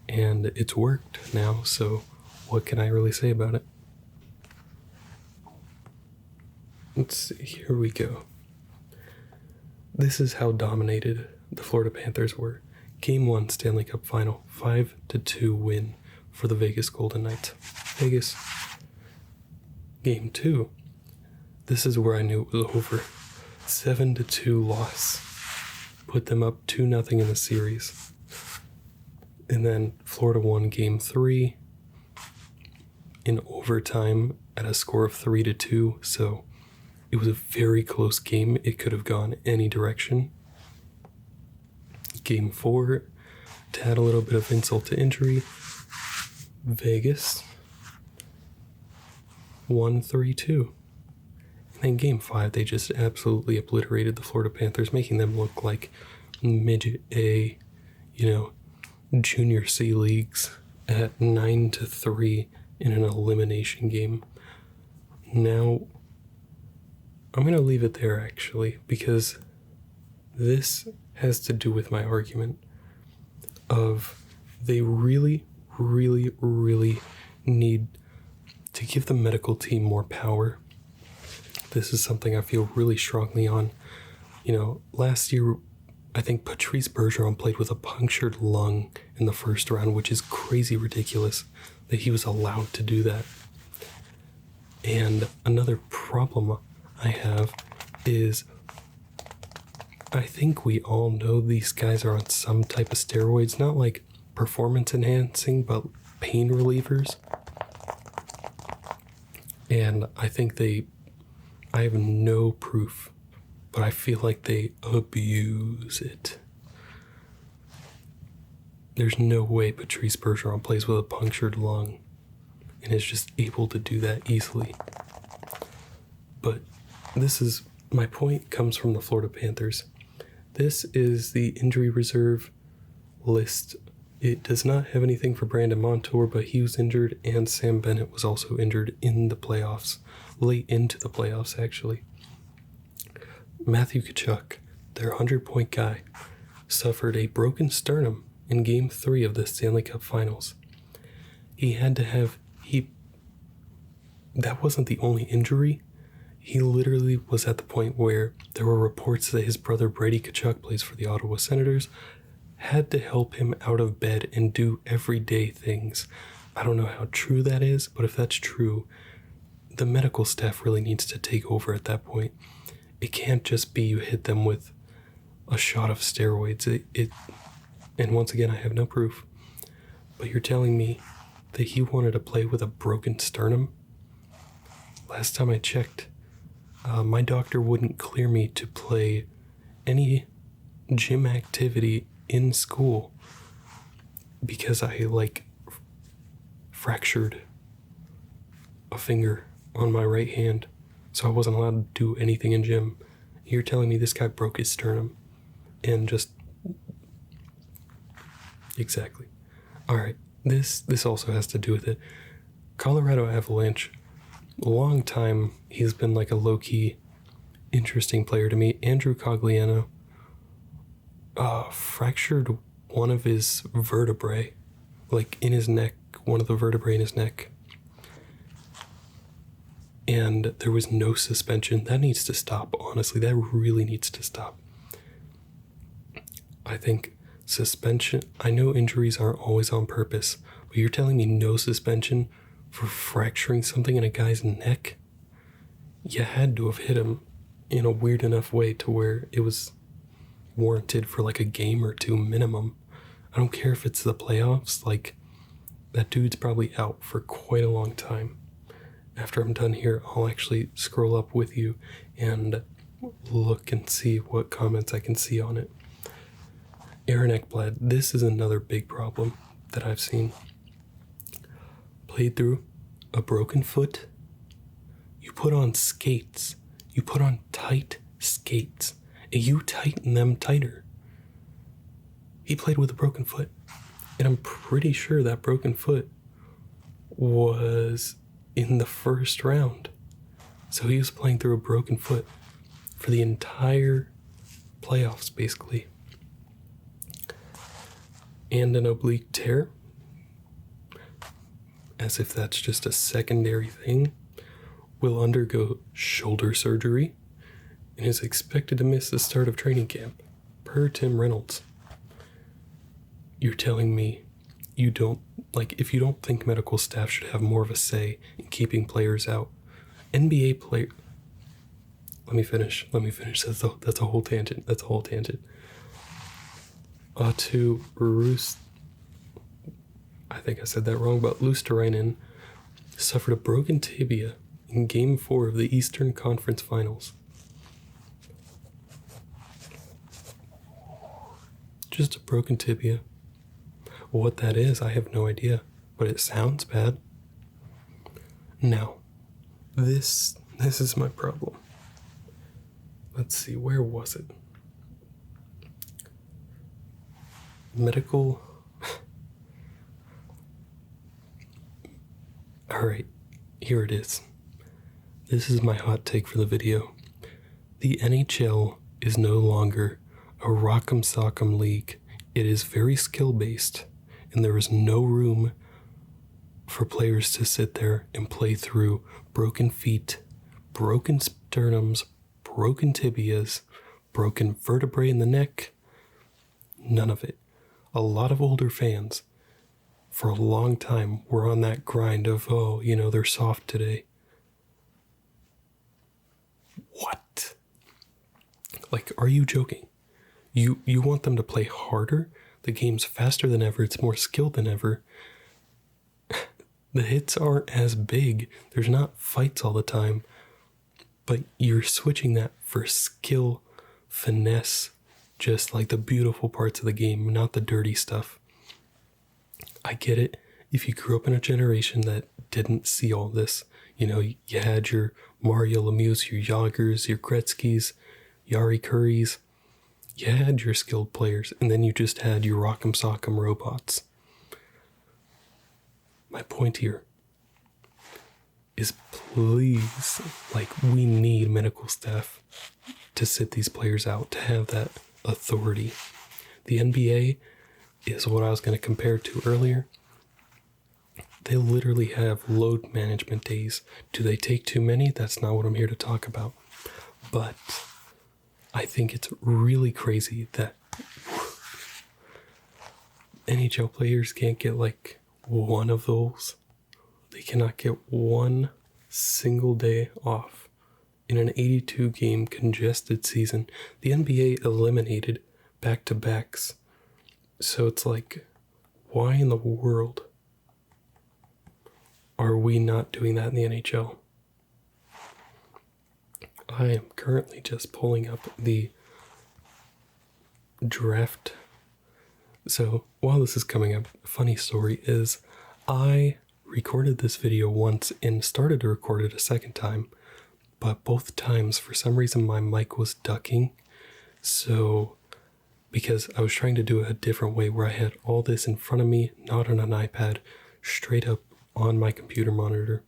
And it's worked now, so what can I really say about it? Let's see, here we go. This is how dominated the Florida Panthers were. Game 1 Stanley Cup Final, 5-2 win for the Vegas Golden Knights. Vegas. Game 2. This is where I knew it was over. 7-2 loss. Put them up 2-0 in the series. And then Florida won Game 3 in overtime at a score of 3-2. So it was a very close game. It could have gone any direction. Game 4, to add a little bit of insult to injury, Vegas won 3-2. And then Game 5, they just absolutely obliterated the Florida Panthers, making them look like midget A, junior C leagues at 9-3 in an elimination game. Now, I'm going to leave it there, actually, because this has to do with my argument of they really, really, really need to give the medical team more power. This is something I feel really strongly on. Last year, I think Patrice Bergeron played with a punctured lung in the first round, which is crazy ridiculous that he was allowed to do that. And another problem I have is I think we all know these guys are on some type of steroids, not like performance enhancing, but pain relievers. And I think I have no proof, but I feel like they abuse it. There's no way Patrice Bergeron plays with a punctured lung and is just able to do that easily. But my point comes from the Florida Panthers. This is the injury reserve list. It does not have anything for Brandon Montour, but he was injured, and Sam Bennett was also injured in the playoffs, late into the playoffs, actually. Matthew Tkachuk, their 100-point guy, suffered a broken sternum in Game 3 of the Stanley Cup Finals. That wasn't the only injury. He literally was at the point where there were reports that his brother Brady Tkachuk plays for the Ottawa Senators, had to help him out of bed and do everyday things. I don't know how true that is, but if that's true, the medical staff really needs to take over at that point. It can't just be you hit them with a shot of steroids. And once again, I have no proof, but you're telling me that he wanted to play with a broken sternum? Last time I checked, my doctor wouldn't clear me to play any gym activity in school because I fractured a finger on my right hand, so I wasn't allowed to do anything in gym. You're telling me this guy broke his sternum and just... Exactly. Alright, this also has to do with it. Colorado Avalanche, long time he's been like a low-key interesting player to me. Andrew Cogliano fractured one of his vertebrae, like in his neck, one of the vertebrae in his neck. And there was no suspension. That needs to stop, honestly. That really needs to stop. I think suspension, I know injuries aren't always on purpose, but you're telling me no suspension for fracturing something in a guy's neck? You had to have hit him in a weird enough way to where it was warranted for like a game or two minimum. I don't care if it's the playoffs, that dude's probably out for quite a long time. After I'm done here, I'll actually scroll up with you and look and see what comments I can see on it. Aaron Ekblad, this is another big problem that I've seen. Played through a broken foot, you put on skates. You put on tight skates, and you tighten them tighter. He played with a broken foot, and I'm pretty sure that broken foot was in the first round. So he was playing through a broken foot for the entire playoffs, basically. And an oblique tear, as if that's just a secondary thing, will undergo shoulder surgery and is expected to miss the start of training camp, per Tim Reynolds. You're telling me you don't, if you don't think medical staff should have more of a say in keeping players out, NBA player... Let me finish. That's a whole tangent. To Roos... I think I said that wrong, but Luosterainen suffered a broken tibia in Game 4 of the Eastern Conference Finals. Just a broken tibia. What that is, I have no idea, but it sounds bad. Now, this is my problem. Let's see, where was it? Medical... Alright, here it is. This is my hot take for the video. The NHL is no longer a rock'em sock'em league. It is very skill-based, and there is no room for players to sit there and play through broken feet, broken sternums, broken tibias, broken vertebrae in the neck. None of it. A lot of older fans, for a long time, were on that grind of, they're soft today. What? Are you joking? You want them to play harder? The game's faster than ever. It's more skilled than ever. The hits aren't as big. There's not fights all the time. But you're switching that for skill, finesse, just like the beautiful parts of the game, not the dirty stuff. I get it. If you grew up in a generation that didn't see all this, you had your Mario Lemieux, your Jagers, your Gretzkys, Yari Currys. You had your skilled players, and then you just had your rock'em sock'em robots. My point here is please, we need medical staff to sit these players out, to have that authority. The NBA is what I was going to compare it to earlier. They literally have load management days. Do they take too many? That's not what I'm here to talk about. But I think it's really crazy that NHL players can't get one of those. They cannot get one single day off in an 82 game congested season. The NBA eliminated back-to-backs. So it's why in the world are we not doing that in the NHL? I am currently just pulling up the draft. So while this is coming up, a funny story is I recorded this video once and started to record it a second time, but both times for some reason my mic was ducking. So because I was trying to do it a different way where I had all this in front of me, not on an iPad, straight up on my computer monitor.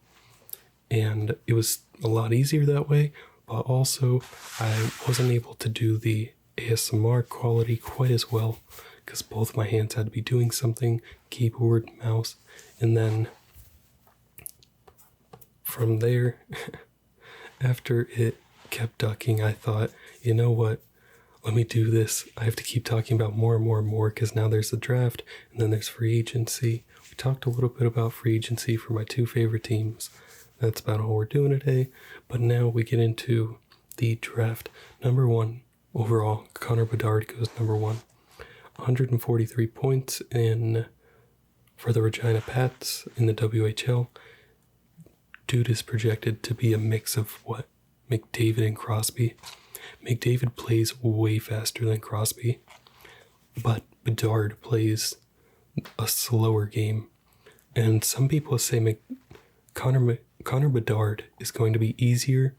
And it was a lot easier that way, but also I wasn't able to do the ASMR quality quite as well because both my hands had to be doing something, keyboard, mouse, and then from there, after it kept ducking, I thought, you know what? Let me do this. I have to keep talking about more and more and more because now there's the draft and then there's free agency. We talked a little bit about free agency for my two favorite teams. That's about all we're doing today. But now we get into the draft. Number 1 overall, Connor Bedard goes number 1. 143 points for the Regina Pats in the WHL. Dude is projected to be a mix of McDavid and Crosby. McDavid plays way faster than Crosby, but Bedard plays a slower game. And some people say Connor Bedard is going to be easier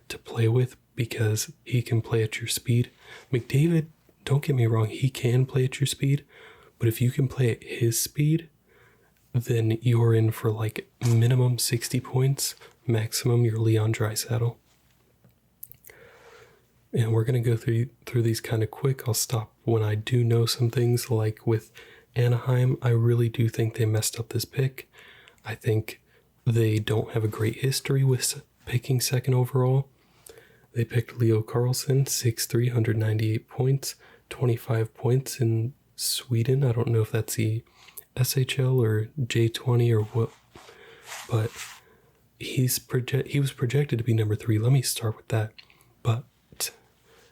to play with because he can play at your speed. McDavid, don't get me wrong, he can play at your speed, but if you can play at his speed, then you're in for like minimum 60 points, maximum you're Leon Draisaitl. And we're going to go through these kind of quick. I'll stop when I do know some things, like with Anaheim. I really do think they messed up this pick. I think they don't have a great history with picking second overall. They picked Leo Carlsson, 6'3", 198 points, 25 points in Sweden. I don't know if that's the SHL or J20 or what, but he was projected to be number 3. Let me start with that. But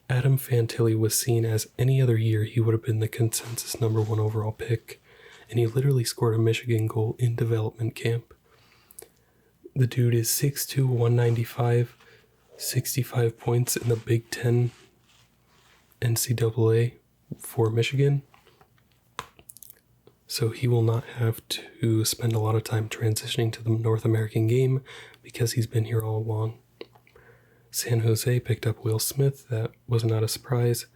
Adam Fantilli was seen as any other year he would have been the consensus number 1 overall pick, and he literally scored a Michigan goal in development camp. The dude is 6'2", 195, 65 points in the Big Ten NCAA for Michigan. So he will not have to spend a lot of time transitioning to the North American game because he's been here all along. San Jose picked up Will Smith. That was not a surprise.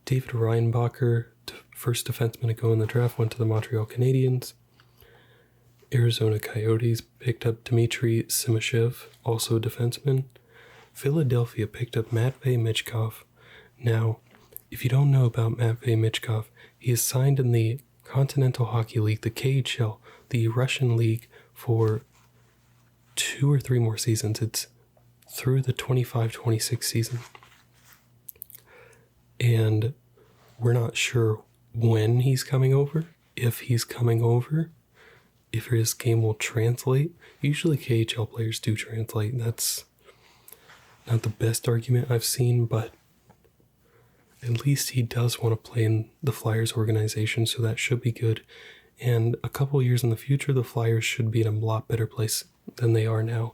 David Reinbacher, first defenseman to go in the draft, went to the Montreal Canadiens. Arizona Coyotes picked up Dmitry Simashev, also a defenseman. Philadelphia picked up Matvei Michkov. Now, if you don't know about Matvei Michkov, he is signed in the Continental Hockey League, the KHL, the Russian league, for 2 or 3 more seasons. It's through the 25-26 season. And we're not sure when he's coming over, if he's coming over, if his game will translate. Usually KHL players do translate. That's not the best argument I've seen, but at least he does want to play in the Flyers organization, so that should be good. And a couple years in the future, the Flyers should be in a lot better place than they are now.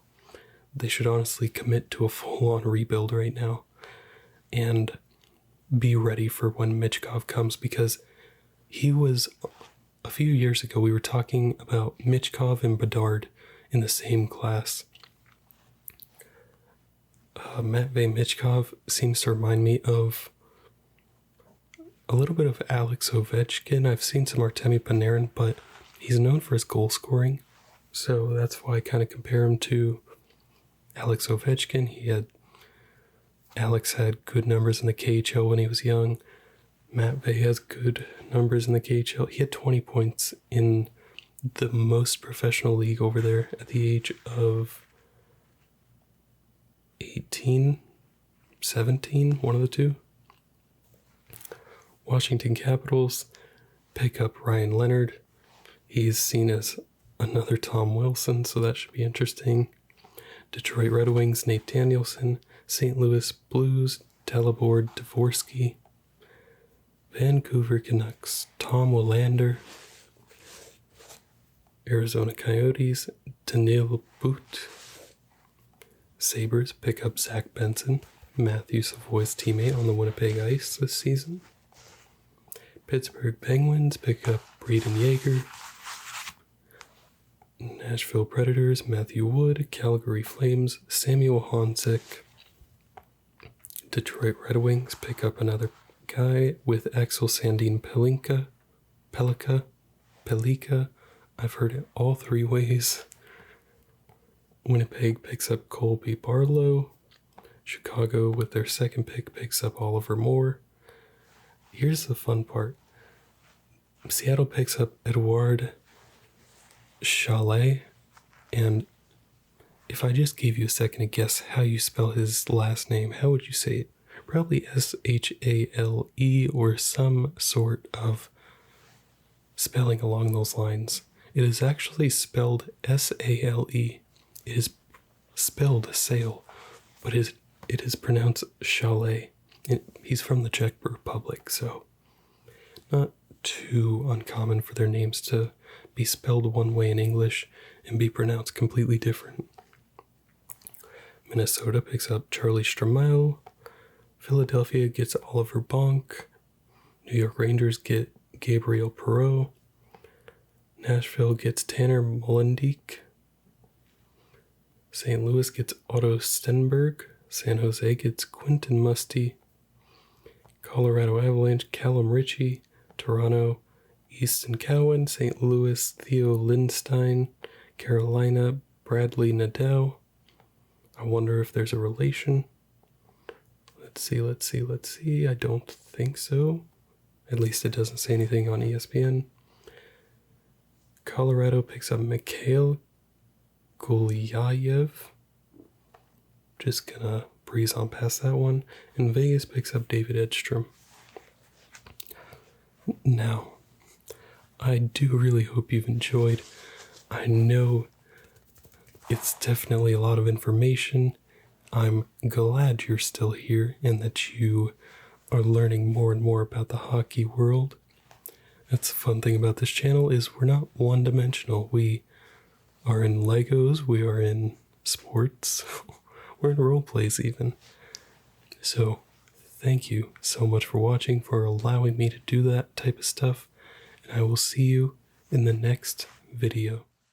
They should honestly commit to a full-on rebuild right now and be ready for when Michkov comes, because he was, a few years ago, we were talking about Michkov and Bedard in the same class. Matvei Michkov seems to remind me of a little bit of Alex Ovechkin. I've seen some Artemi Panarin, but he's known for his goal scoring, so that's why I kind of compare him to Alex Ovechkin. Alex had good numbers in the KHL when he was young. Matvei has good numbers in the KHL. He had 20 points in the most professional league over there at the age of 18, 17, one of the two. Washington Capitals pick up Ryan Leonard. He's seen as another Tom Wilson, so that should be interesting. Detroit Red Wings, Nate Danielson. St. Louis Blues, Dalibor Dvorsky. Vancouver Canucks, Tom Willander. Arizona Coyotes, Daniil Boot. Sabres pick up Zach Benson, Matthew Savoy's teammate on the Winnipeg Ice this season. Pittsburgh Penguins pick up Braden Yeager. Nashville Predators, Matthew Wood. Calgary Flames, Samuel Honzek. Detroit Red Wings pick up another guy with Axel Sandin Pelika. I've heard it all 3 ways. Winnipeg picks up Colby Barlow. Chicago, with their second pick, picks up Oliver Moore. Here's the fun part. Seattle picks up Edouard Chalet, and if I just gave you a second to guess how you spell his last name, how would you say it? Probably Shale or some sort of spelling along those lines. It is actually spelled Sale. It is spelled sale, but it is pronounced Chalet. He's from the Czech Republic, so not too uncommon for their names to be spelled one way in English and be pronounced completely different. Minnesota picks up Charlie Stramel. Philadelphia gets Oliver Bonk. New York Rangers get Gabriel Perreault. Nashville gets Tanner Molendyk. St. Louis gets Otto Stenberg. San Jose gets Quentin Musty. Colorado Avalanche, Callum Ritchie. Toronto, Easton Cowan. St. Louis, Theo Lindstein. Carolina, Bradley Nadeau. I wonder if there's a relation. Let's see. I don't think so. At least it doesn't say anything on ESPN. Colorado picks up Mikhail Gulyayev. Just gonna breeze on past that one. And Vegas picks up David Edstrom. Now, I do really hope you've enjoyed. I know it's definitely a lot of information. I'm glad you're still here and that you are learning more and more about the hockey world. That's the fun thing about this channel is we're not one-dimensional. We are in Legos, we are in sports, we're in role plays even. So thank you so much for watching, for allowing me to do that type of stuff, and I will see you in the next video.